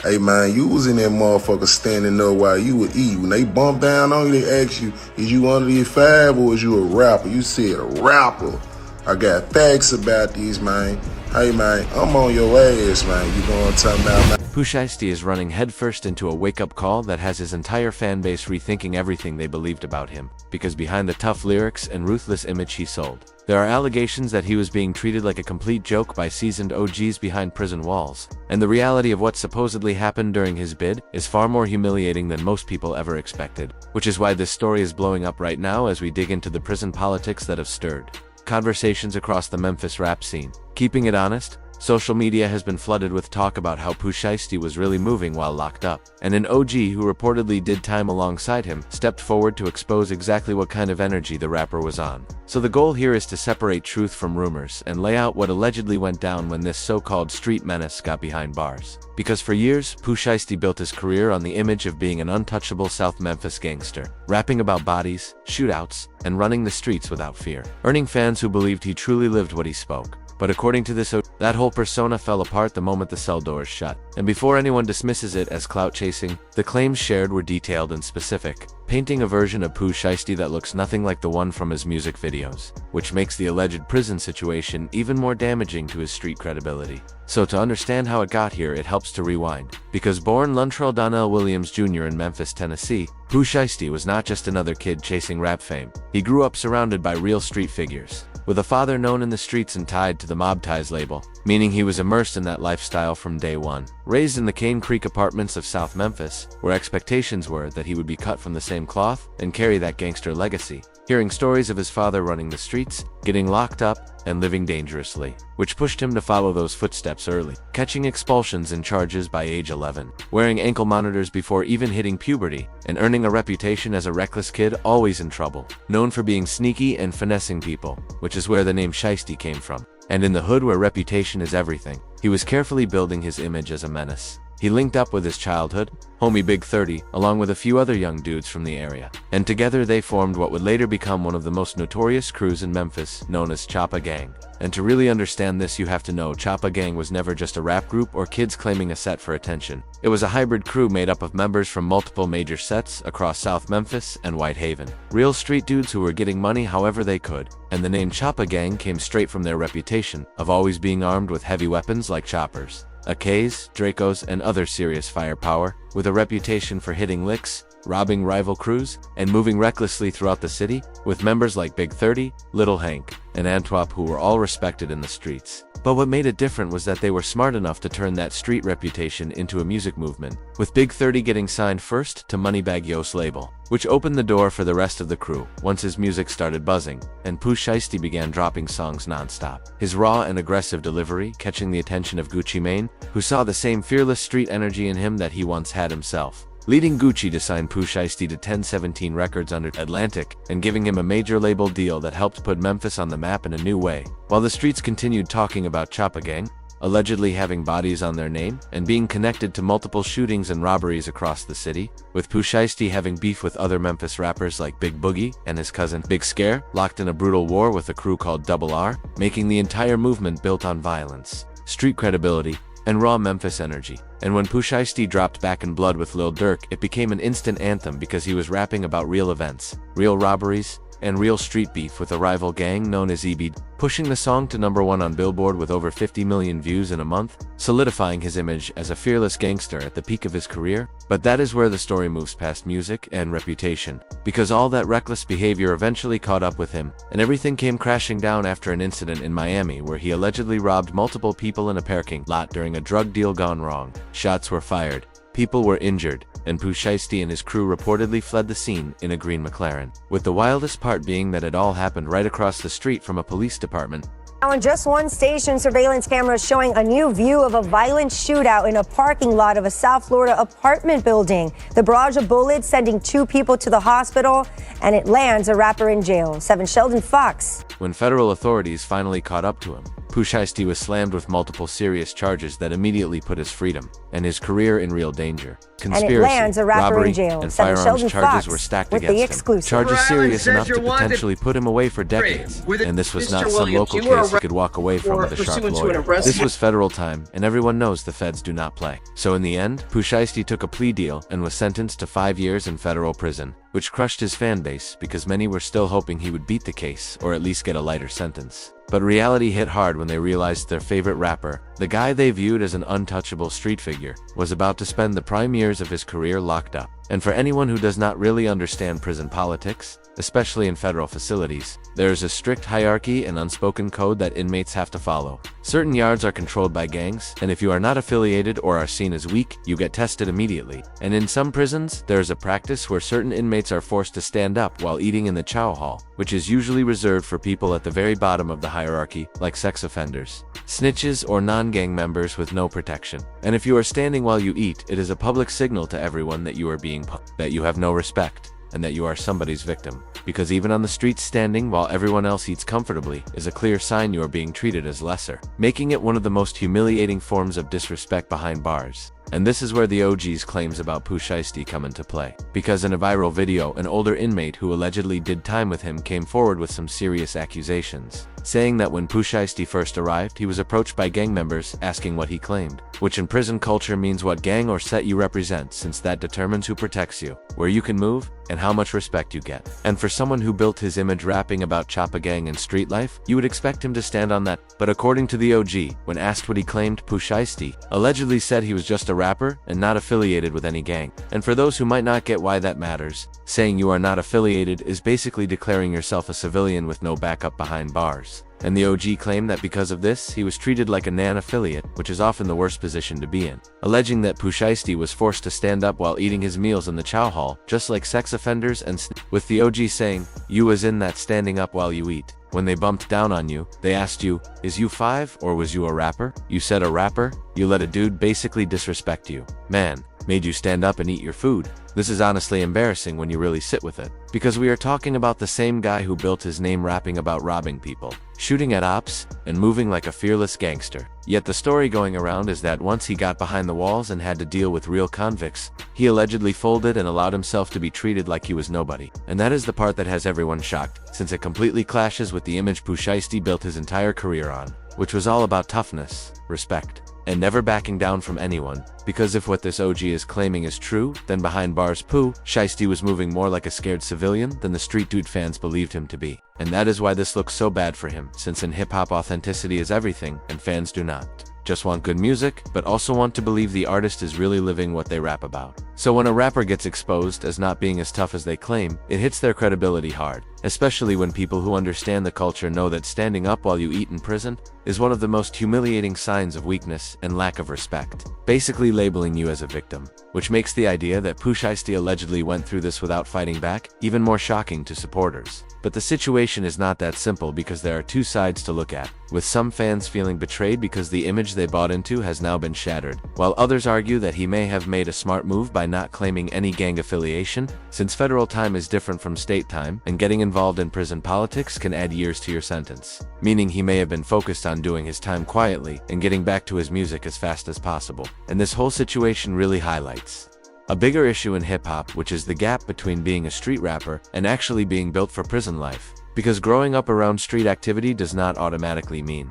Hey man, you was in that motherfucker standing up while you were eating. When they bump down on you, they ask you, is you one of these five or is you a rapper? You said a rapper. I got facts about these, man. Hey man, I'm on your ass, man. You know what I'm talking about, man? Pooh Shiesty is running headfirst into a wake-up call that has his entire fanbase rethinking everything they believed about him, because behind the tough lyrics and ruthless image he sold, there are allegations that he was being treated like a complete joke by seasoned OGs behind prison walls, and the reality of what supposedly happened during his bid is far more humiliating than most people ever expected, which is why this story is blowing up right now as we dig into the prison politics that have stirred conversations across the Memphis rap scene. Keeping it honest, social media has been flooded with talk about how Pooh Shiesty was really moving while locked up, and an OG who reportedly did time alongside him stepped forward to expose exactly what kind of energy the rapper was on. So the goal here is to separate truth from rumors and lay out what allegedly went down when this so-called street menace got behind bars. Because for years, Pooh Shiesty built his career on the image of being an untouchable South Memphis gangster, rapping about bodies, shootouts, and running the streets without fear, earning fans who believed he truly lived what he spoke. But according to this, that whole persona fell apart the moment the cell doors shut. And before anyone dismisses it as clout chasing, the claims shared were detailed and specific, painting a version of Pooh Shiesty that looks nothing like the one from his music videos, which makes the alleged prison situation even more damaging to his street credibility. So to understand how it got here, it helps to rewind. Because born Luntrell Donnell Williams Jr. in Memphis, Tennessee, Pooh Shiesty was not just another kid chasing rap fame. He grew up surrounded by real street figures, with a father known in the streets and tied to the Mob Ties label, meaning he was immersed in that lifestyle from day one. Raised in the Cane Creek apartments of South Memphis, where expectations were that he would be cut from the same cloth and carry that gangster legacy, hearing stories of his father running the streets, getting locked up, and living dangerously, which pushed him to follow those footsteps early, catching expulsions and charges by age 11, wearing ankle monitors before even hitting puberty, and earning a reputation as a reckless kid always in trouble, known for being sneaky and finessing people, which is where the name Shiesty came from. And in the hood where reputation is everything, he was carefully building his image as a menace. He linked up with his childhood homie Big 30, along with a few other young dudes from the area, and together they formed what would later become one of the most notorious crews in Memphis, known as Choppa Gang. And to really understand this, you have to know Choppa Gang was never just a rap group or kids claiming a set for attention. It was a hybrid crew made up of members from multiple major sets across South Memphis and Whitehaven. Real street dudes who were getting money however they could. And the name Choppa Gang came straight from their reputation of always being armed with heavy weapons like choppers, AKs, Dracos, and other serious firepower, with a reputation for hitting licks, robbing rival crews, and moving recklessly throughout the city, with members like Big 30, Little Hank, and Antwop who were all respected in the streets. But what made it different was that they were smart enough to turn that street reputation into a music movement, with Big 30 getting signed first to Moneybagg Yo's label, which opened the door for the rest of the crew once his music started buzzing, and Pooh Shiesty began dropping songs non-stop. His raw and aggressive delivery catching the attention of Gucci Mane, who saw the same fearless street energy in him that he once had himself, leading Gucci to sign Pooh Shiesty to 1017 Records under Atlantic and giving him a major label deal that helped put Memphis on the map in a new way. While the streets continued talking about Choppa Gang, allegedly having bodies on their name and being connected to multiple shootings and robberies across the city, with Pooh Shiesty having beef with other Memphis rappers like Big Boogie and his cousin Big Scare, locked in a brutal war with a crew called Double R, making the entire movement built on violence, street credibility, and raw Memphis energy. And when Pooh Shiesty dropped Back in Blood with Lil Durk, it became an instant anthem because he was rapping about real events, real robberies, and real street beef with a rival gang known as EB, pushing the song to #1 on Billboard with over 50 million views in a month, solidifying his image as a fearless gangster at the peak of his career. But that is where the story moves past music and reputation, because all that reckless behavior eventually caught up with him, and everything came crashing down after an incident in Miami where he allegedly robbed multiple people in a parking lot during a drug deal gone wrong. Shots were fired, people were injured, and Pooh Shiesty and his crew reportedly fled the scene in a green McLaren, with the wildest part being that it all happened right across the street from a police department. Now, in just one station, surveillance cameras showing a new view of a violent shootout in a parking lot of a South Florida apartment building. The barrage of bullets sending 2 people to the hospital, and it lands a rapper in jail. 7 Sheldon Fox. When federal authorities finally caught up to him, Pooh Shiesty was slammed with multiple serious charges that immediately put his freedom and his career in real danger. Conspiracy, and it lands a rapper robbery, in jail. and Seven firearms Sheldon charges Fox were stacked with the against him. exclusive. Charges Rhode serious Island enough says to you're wanted. potentially put him away for decades. And this was not Mr. some Williams, local you were case he could walk away from with a sharp pursuant to an lawyer. arrest This was federal time, and everyone knows the feds do not play. So in the end, Pooh Shiesty took a plea deal and was sentenced to 5 years in federal prison, which crushed his fan base because many were still hoping he would beat the case or at least get a lighter sentence. But reality hit hard when they realized their favorite rapper, the guy they viewed as an untouchable street figure, was about to spend the prime years of his career locked up. And for anyone who does not really understand prison politics, especially in federal facilities, there is a strict hierarchy and unspoken code that inmates have to follow. Certain yards are controlled by gangs, and if you are not affiliated or are seen as weak, you get tested immediately. And in some prisons, there is a practice where certain inmates are forced to stand up while eating in the chow hall, which is usually reserved for people at the very bottom of the hierarchy, like sex offenders, snitches, or non-gang members with no protection. And if you are standing while you eat, it is a public signal to everyone that you are being that you have no respect, and that you are somebody's victim. Because even on the streets, standing while everyone else eats comfortably is a clear sign you are being treated as lesser, making it one of the most humiliating forms of disrespect behind bars. And this is where the OG's claims about Pooh Shiesty come into play. Because in a viral video, an older inmate who allegedly did time with him came forward with some serious accusations, saying that when Pooh Shiesty first arrived, he was approached by gang members asking what he claimed, which in prison culture means what gang or set you represent, since that determines who protects you, where you can move, and how much respect you get. And for someone who built his image rapping about Choppa Gang and street life, you would expect him to stand on that. But according to the OG, when asked what he claimed, Pooh Shiesty allegedly said he was just a rapper and not affiliated with any gang. And for those who might not get why that matters, saying you are not affiliated is basically declaring yourself a civilian with no backup behind bars. And the OG claimed that because of this, he was treated like a non-affiliate, which is often the worst position to be in, alleging that Pooh Shiesty was forced to stand up while eating his meals in the chow hall, just like sex offenders and with the OG saying, you was in that standing up while you eat. When they bumped down on you, they asked you, is you 5 or was you a rapper? You said a rapper? You let a dude basically disrespect you. Man, made you stand up and eat your food. This is honestly embarrassing when you really sit with it. Because we are talking about the same guy who built his name rapping about robbing people, shooting at ops, and moving like a fearless gangster. Yet the story going around is that once he got behind the walls and had to deal with real convicts, he allegedly folded and allowed himself to be treated like he was nobody. And that is the part that has everyone shocked, since it completely clashes with the image Pooh Shiesty built his entire career on, which was all about toughness, respect, and never backing down from anyone. Because if what this OG is claiming is true, then behind bars Pooh Shiesty was moving more like a scared civilian than the street dude fans believed him to be. And that is why this looks so bad for him, since in hip-hop authenticity is everything, and fans do not just want good music, but also want to believe the artist is really living what they rap about. So when a rapper gets exposed as not being as tough as they claim, it hits their credibility hard, especially when people who understand the culture know that standing up while you eat in prison is one of the most humiliating signs of weakness and lack of respect, basically labeling you as a victim, which makes the idea that Pooh Shiesty allegedly went through this without fighting back even more shocking to supporters. But the situation is not that simple because there are two sides to look at, with some fans feeling betrayed because the image they bought into has now been shattered, while others argue that he may have made a smart move by not claiming any gang affiliation, since federal time is different from state time, and getting involved in prison politics can add years to your sentence, meaning he may have been focused on doing his time quietly and getting back to his music as fast as possible. And this whole situation really highlights a bigger issue in hip-hop, which is the gap between being a street rapper and actually being built for prison life. Because growing up around street activity does not automatically mean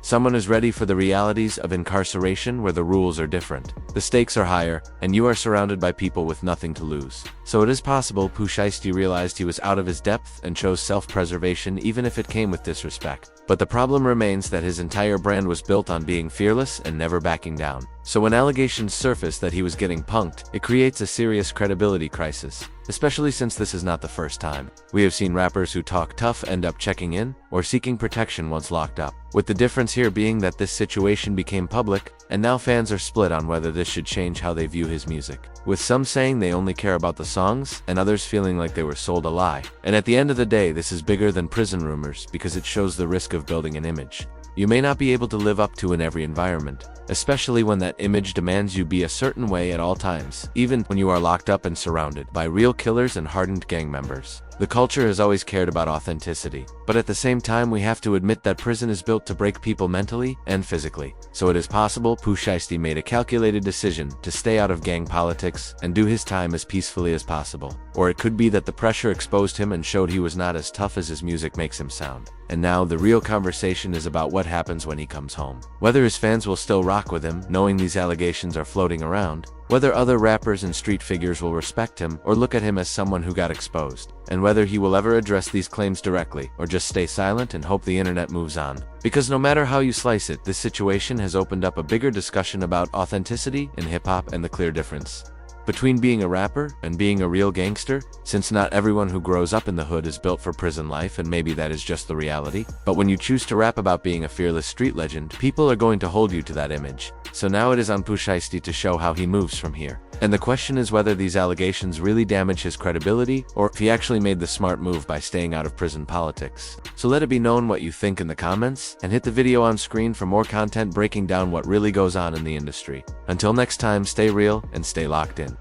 someone is ready for the realities of incarceration, where the rules are different, the stakes are higher, and you are surrounded by people with nothing to lose. So it is possible Pooh Shiesty realized he was out of his depth and chose self-preservation even if it came with disrespect. But the problem remains that his entire brand was built on being fearless and never backing down. So when allegations surface that he was getting punked, it creates a serious credibility crisis, especially since this is not the first time. We have seen rappers who talk tough end up checking in or seeking protection once locked up, with the difference here being that this situation became public, and now fans are split on whether this should change how they view his music, with some saying they only care about the songs and others feeling like they were sold a lie. And at the end of the day, this is bigger than prison rumors because it shows the risk of building an image you may not be able to live up to in every environment, especially when that image demands you be a certain way at all times, even when you are locked up and surrounded by real killers and hardened gang members. The culture has always cared about authenticity, but at the same time we have to admit that prison is built to break people mentally and physically. So it is possible Pooh Shiesty made a calculated decision to stay out of gang politics and do his time as peacefully as possible. Or it could be that the pressure exposed him and showed he was not as tough as his music makes him sound. And now the real conversation is about what happens when he comes home. Whether his fans will still rock with him, knowing these allegations are floating around, whether other rappers and street figures will respect him or look at him as someone who got exposed, and whether he will ever address these claims directly or just stay silent and hope the internet moves on. Because no matter how you slice it, this situation has opened up a bigger discussion about authenticity in hip-hop and the clear difference between being a rapper and being a real gangster, since not everyone who grows up in the hood is built for prison life, and maybe that is just the reality. But when you choose to rap about being a fearless street legend, people are going to hold you to that image. So now it is on Pooh Shiesty to show how he moves from here. And the question is whether these allegations really damage his credibility, or if he actually made the smart move by staying out of prison politics. So let it be known what you think in the comments, and hit the video on screen for more content breaking down what really goes on in the industry. Until next time, stay real and stay locked in.